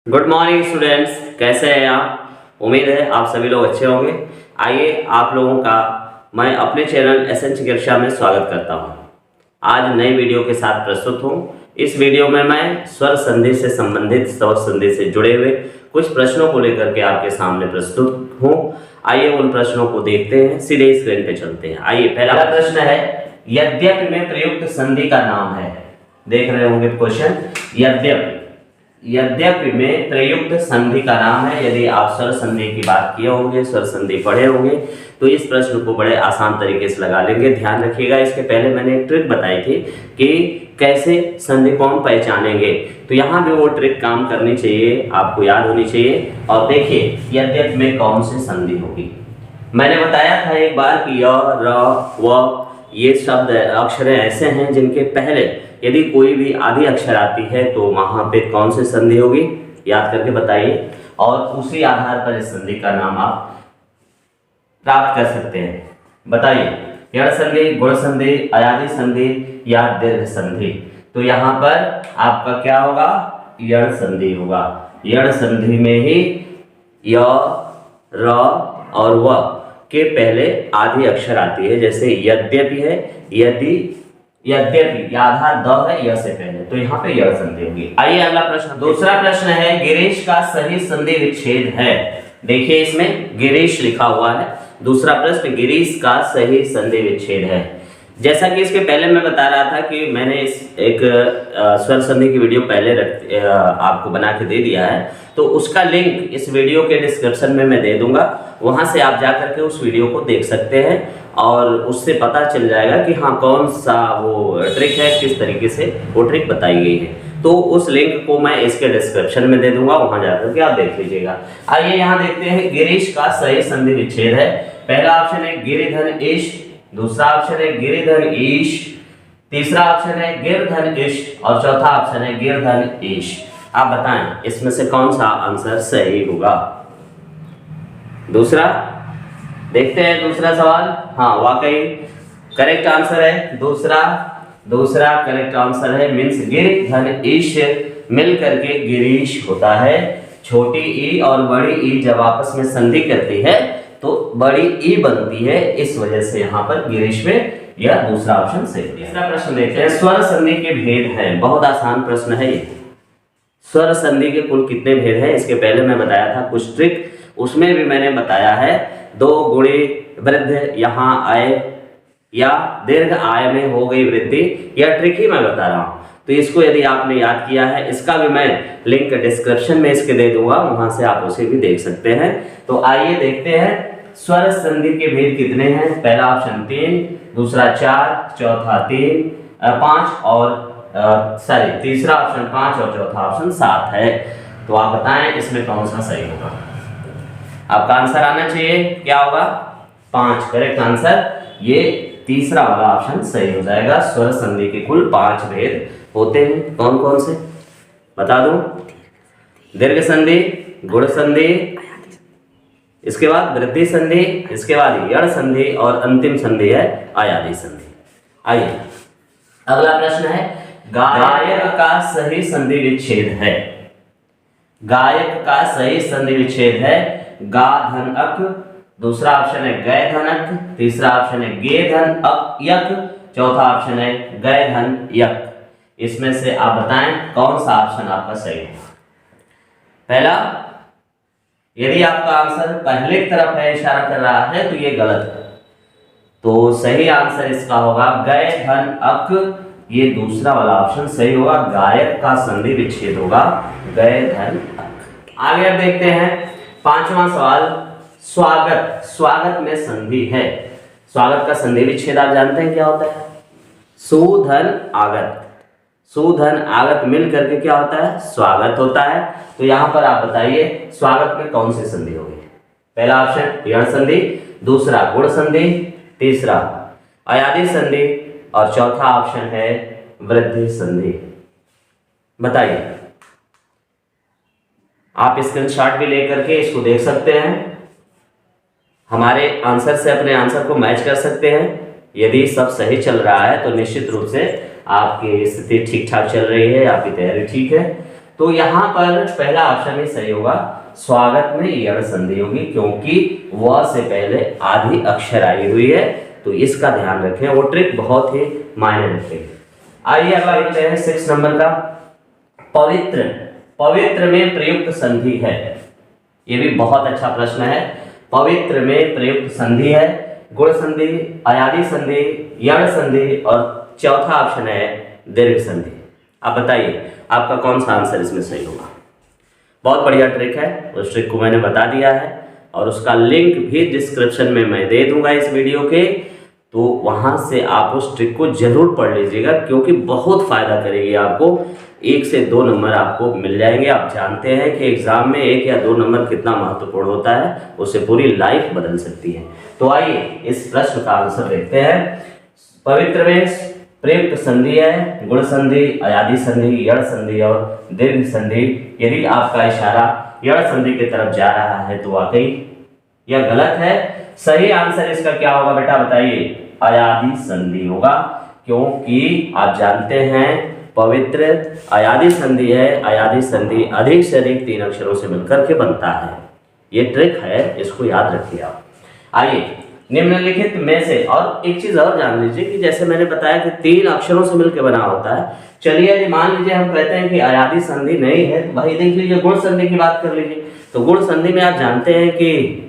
Good morning students, कैसे हैं आप। उम्मीद है आप सभी लोग अच्छे होंगे। आइए आप लोगों का मैं अपने चैनल एसएन चिकित्सा में स्वागत करता हूं। आज नई वीडियो के साथ प्रस्तुत हूं। इस वीडियो में मैं स्वर संधि से संबंधित स्वर संधि से जुड़े हुए कुछ प्रश्नों को लेकर के आपके सामने प्रस्तुत हूँ। आइए उन प्रश्नों को देखते हैं, सीधे स्क्रीन पे चलते हैं। आइए, पहला प्रश्न है, यद्यपि में प्रयुक्त संधि का नाम है। देख रहे होंगे क्वेश्चन, यद्यपि में प्रयुक्त संधि का नाम है। यदि आप स्वर संधि की बात किए होंगे, स्वर संधि पढ़े होंगे, तो इस प्रश्न को बड़े आसान तरीके से लगा लेंगे। ध्यान रखिएगा, इसके पहले मैंने एक ट्रिक बताई थी कि कैसे संधि को हम पहचानेंगे, तो यहाँ भी वो ट्रिक काम करनी चाहिए, आपको याद होनी चाहिए। और देखिए, यद्यपि में कौन सी संधि होगी। मैंने बताया था एक बार कि य, र, व ये शब्द अक्षर ऐसे हैं जिनके पहले यदि कोई भी आधी अक्षर आती है तो वहां पे कौन सी संधि होगी, याद करके बताइए। और उसी आधार पर इस संधि का नाम आप प्राप्त कर सकते हैं। बताइए, यण संधि, गुण संधि, अयादी संधि या दीर्घ संधि। तो यहाँ पर आपका क्या होगा, यण संधि होगा। यण संधि में ही य, र और व के पहले आधी अक्षर आती है। जैसे यद्यपि है, यद्यपि आधा द है य से पहले, तो यहाँ पे यण संधि होगी। आइए अगला प्रश्न, दूसरा प्रश्न है, गिरीश का सही संधि विच्छेद है। देखिए इसमें गिरीश लिखा हुआ है। दूसरा प्रश्न, गिरीश का सही संधि विच्छेद है। जैसा कि इसके पहले मैं बता रहा था कि मैंने इस एक स्वर संधि की वीडियो पहले आपको बना के दे दिया है, तो उसका लिंक इस वीडियो के डिस्क्रिप्शन में मैं दे दूंगा। वहां से आप जा करके उस वीडियो को देख सकते हैं और उससे पता चल जाएगा कि हाँ कौन सा वो ट्रिक है, किस तरीके से वो ट्रिक बताई गई है। तो उस लिंक को मैं इसके डिस्क्रिप्शन में दे दूंगा, वहां जाकर के आप देख लीजिएगा। आइए यहाँ देखते हैं, गिरीश का सही संधि विच्छेद है। पहला ऑप्शन है गिरिधन ईश, दूसरा ऑप्शन है गिरिधन ईश, तीसरा ऑप्शन है गिरधन ईश और चौथा ऑप्शन है गिरधन ईश। आप बताएं इसमें से कौन सा आंसर सही होगा। दूसरा देखते हैं, दूसरा सवाल। हाँ, वाकई करेक्ट आंसर है दूसरा करेक्ट आंसर है। मीन्स गिरधन ईश मिल करके गिरीश होता है। छोटी ई और बड़ी ई जब आपस में संधि करती है तो बड़ी ई बनती है, इस वजह से यहाँ पर गिरीश में यह दूसरा ऑप्शन सही है। तीसरा प्रश्न देखते हैं, स्वर संधि के भेद हैं। बहुत आसान प्रश्न है ये। स्वर संधि के कुल कितने भेद हैं, इसके पहले मैं बताया था कुछ ट्रिक, उसमें भी मैंने बताया है। दो गुणे वृद्ध यहाँ आए या दीर्घ आय में हो गई वृद्धि, यह ट्रिक ही मैं बता रहा हूँ। तो इसको यदि आपने याद किया है, इसका भी मैं लिंक डिस्क्रिप्शन में इसके दे दूंगा, वहां से आप उसे भी देख सकते हैं। तो आइए देखते हैं स्वर संधि के भेद कितने हैं। पहला ऑप्शन 3, दूसरा 4, चौथा 5 और तीसरा ऑप्शन 5 और चौथा ऑप्शन 7 है। तो आप बताएं इसमें कौन सा सही होगा। आपका आंसर आना चाहिए, क्या होगा, 5 करेक्ट आंसर। ये तीसरा वाला ऑप्शन सही हो जाएगा। स्वर संधि के कुल 5 भेद होते हैं। कौन कौन से बता दूं, दीर्घ संधि, गुण संधि, इसके बाद वृद्धि संधि, इसके बाद यण संधि और अंतिम संधि है अयादी संधि। आइए अगला प्रश्न है, गायक का सही संधि विच्छेद है। गायक का सही संधि विच्छेद है गा धन अक, दूसरा ऑप्शन है गय धन अक, तीसरा ऑप्शन है गे धन अक यक, चौथा ऑप्शन है गय धन यक। इसमें से आप बताएं कौन सा ऑप्शन आपका सही है। पहला, यदि आपका आंसर पहले की तरफ है, इशारा कर रहा है, तो ये गलत है। तो सही आंसर इसका होगा गय धन अक। ये दूसरा वाला ऑप्शन सही होगा, गायक का संधि विच्छेद होगा गय धन अक। आगे अब देखते हैं 5वां सवाल, स्वागत में संधि है। स्वागत का संधि विच्छेद आप जानते हैं क्या होता है, सुधन आगत। सुधन आगत मिल करके क्या होता है, स्वागत होता है। तो यहाँ पर आप बताइए स्वागत में कौन सी संधि होगी। पहला ऑप्शन यण संधि, दूसरा गुण संधि, तीसरा अयादी संधि और चौथा ऑप्शन है वृद्धि संधि। बताइए, आप स्क्रीनशॉट भी लेकर के इसको देख सकते हैं, हमारे आंसर से अपने आंसर को मैच कर सकते हैं। यदि सब सही चल रहा है तो निश्चित रूप से आपकी स्थिति ठीक ठाक चल रही है, आपकी तैयारी ठीक है। तो यहाँ पर पहला ऑप्शन ही सही होगा, स्वागत में यण संधि होगी क्योंकि व से पहले आधी अक्षर आई हुई है, तो इसका ध्यान रखें, वो ट्रिक बहुत ही मायने रखेगी। आइए अगला देखते हैं 6 नंबर का, पवित्र। पवित्र में प्रयुक्त संधि है, ये भी बहुत अच्छा प्रश्न है। पवित्र में प्रयुक्त संधि है, गुण संधि, अयादि संधि, यण संधि और चौथा ऑप्शन है दीर्घ संधि। आप बताइए आपका कौन सा आंसर इसमें सही होगा। बहुत बढ़िया ट्रिक है, उस ट्रिक को मैंने बता दिया है और उसका लिंक भी डिस्क्रिप्शन में मैं दे दूंगा इस वीडियो के, तो वहां से आप उस ट्रिक को जरूर पढ़ लीजिएगा क्योंकि बहुत फायदा करेगी आपको। 1 से 2 नंबर आपको मिल जाएंगे। आप जानते हैं कि एग्जाम में 1 या 2 नंबर कितना महत्वपूर्ण होता है, उससे पूरी लाइफ बदल सकती है। तो आइए इस प्रश्न का आंसर देखते हैं। पवित्र में प्रयुक्त संधि है, गुण संधि, अयादि संधि, यण संधि और दीर्घ संधि। यदि आपका इशारा यण संधि की तरफ जा रहा है तो वाकई यह गलत है। सही आंसर इसका क्या होगा बेटा बताइए, अयादि संधि होगा क्योंकि आप जानते हैं पवित्र अयादि संधि है। अयादि संधि अधिक से अधिक 3 अक्षरों से मिलकर के बनता है। ये ट्रिक है, इसको याद रखिए आप। आइए निम्नलिखित में से, और एक चीज और जान लीजिए कि जैसे मैंने बताया कि 3 अक्षरों से मिलकर बना होता है। चलिए यदि मान लीजिए हम कहते हैं कि अयादि संधि नहीं है, तो भाई देख लीजिए गुण संधि की बात कर लीजिए। तो गुण संधि में आप जानते हैं कि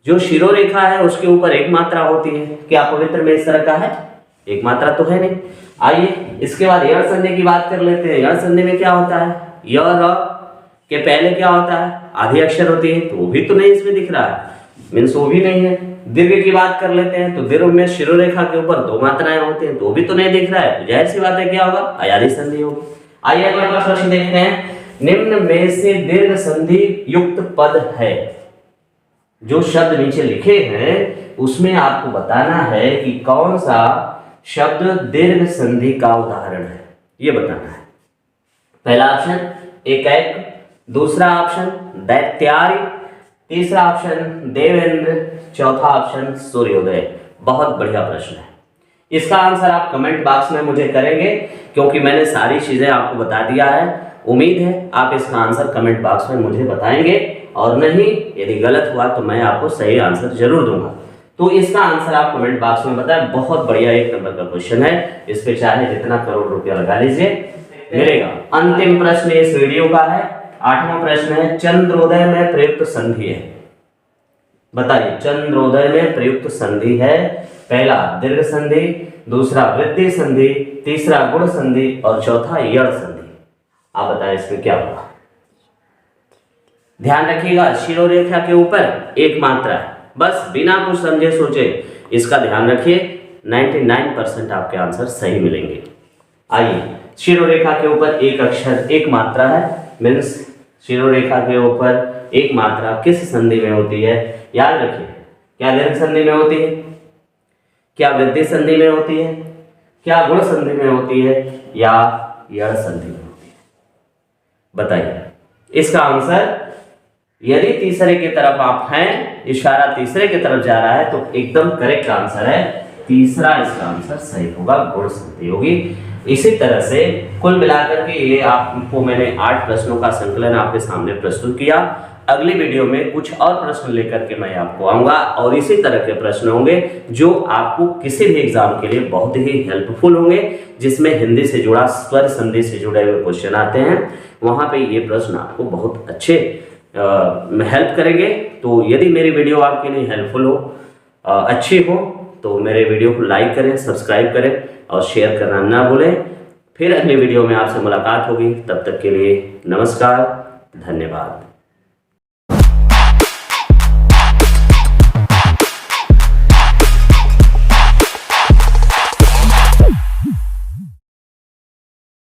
जो शिरोरेखा है उसके ऊपर एक मात्रा होती है। क्या पवित्र में इस तरह का है? एक मात्रा तो है नहीं। आइए इसके बाद यण संधि की बात कर लेते हैं। यण संधि में क्या होता है, य र के पहले क्या होता है, आधी अक्षर होती है, तो वो भी तो नहीं इसमें दिख रहा है, मीन्स वो भी नहीं है। दीर्घ की बात कर लेते हैं तो दीर्घ में शिरोरेखा के ऊपर 2 मात्राएं होती हैं, तो भी तो नहीं दिख रहा है, तो जाहिर सी बात है क्या होगा, अयादि संधि होगी। आइए अगला प्रश्न देखते हैं। निम्न में से दीर्घ संधि युक्त पद है। जो शब्द नीचे लिखे हैं उसमें आपको बताना है कि कौन सा शब्द दीर्घ संधि का उदाहरण है, ये बताना है। पहला ऑप्शन एकैक, दूसरा ऑप्शन दैत्यारी, तीसरा ऑप्शन देवेंद्र, चौथा ऑप्शन सूर्योदय। बहुत बढ़िया प्रश्न है। इसका आंसर आप कमेंट बॉक्स में मुझे करेंगे क्योंकि मैंने सारी चीजें आपको बता दिया है। उम्मीद है आप इसका आंसर कमेंट बॉक्स में मुझे बताएंगे, और नहीं यदि गलत हुआ तो मैं आपको सही आंसर जरूर दूंगा। तो इसका आंसर आप कमेंट बॉक्स में बताएं। बहुत बढ़िया 1 नंबर का क्वेश्चन है, इस पे चाहे जितना करोड़ रुपया लगा लीजिए मिलेगा। अंतिम प्रश्न इस वीडियो का है, 8वां प्रश्न है, चंद्रोदय में प्रयुक्त संधि है। बताइए चंद्रोदय में प्रयुक्त संधि है। पहला दीर्घ संधि, दूसरा वृद्धि संधि, तीसरा गुण संधि और चौथा यण संधि। आप बताएं इसमें क्या होगा। ध्यान रखिएगा शिरोरेखा के ऊपर एक मात्रा है, बस बिना कुछ समझे सोचे इसका ध्यान रखिए। 99% आपके आंसर सही मिलेंगे। आइए शिरोरेखा के ऊपर एक अक्षर एक मात्रा है, मीन्स शिरोरेखा के ऊपर एक मात्रा किस संधि में होती है, याद रखिए। क्या दीर्घ संधि में होती है, क्या वृद्धि संधि में होती है, क्या गुण संधि में होती है या यण संधि में होती है, बताइए इसका आंसर। यदि तीसरे की तरफ आप हैं, इशारा तीसरे की तरफ जा रहा है तो एकदम करेक्ट आंसर है तीसरा, इसका आंसर सही होगा, गुण संधि होगी। इसी तरह से कुल मिलाकर के ये आपको मैंने 8 प्रश्नों का संकलन आपके सामने प्रस्तुत किया। अगली वीडियो में कुछ और प्रश्न लेकर के मैं आपको आऊंगा और इसी तरह के प्रश्न होंगे जो आपको किसी भी एग्जाम के लिए बहुत ही हेल्पफुल होंगे, जिसमें हिंदी से जुड़ा स्वर संधि से जुड़े हुए क्वेश्चन आते हैं। वहां पे ये प्रश्न आपको बहुत अच्छे हेल्प करेंगे। तो यदि मेरी वीडियो आपके लिए हेल्पफुल हो, अच्छी हो, तो मेरे वीडियो को लाइक करें, सब्सक्राइब करें और शेयर करना ना भूलें। फिर अगली वीडियो में आपसे मुलाकात होगी, तब तक के लिए नमस्कार, धन्यवाद।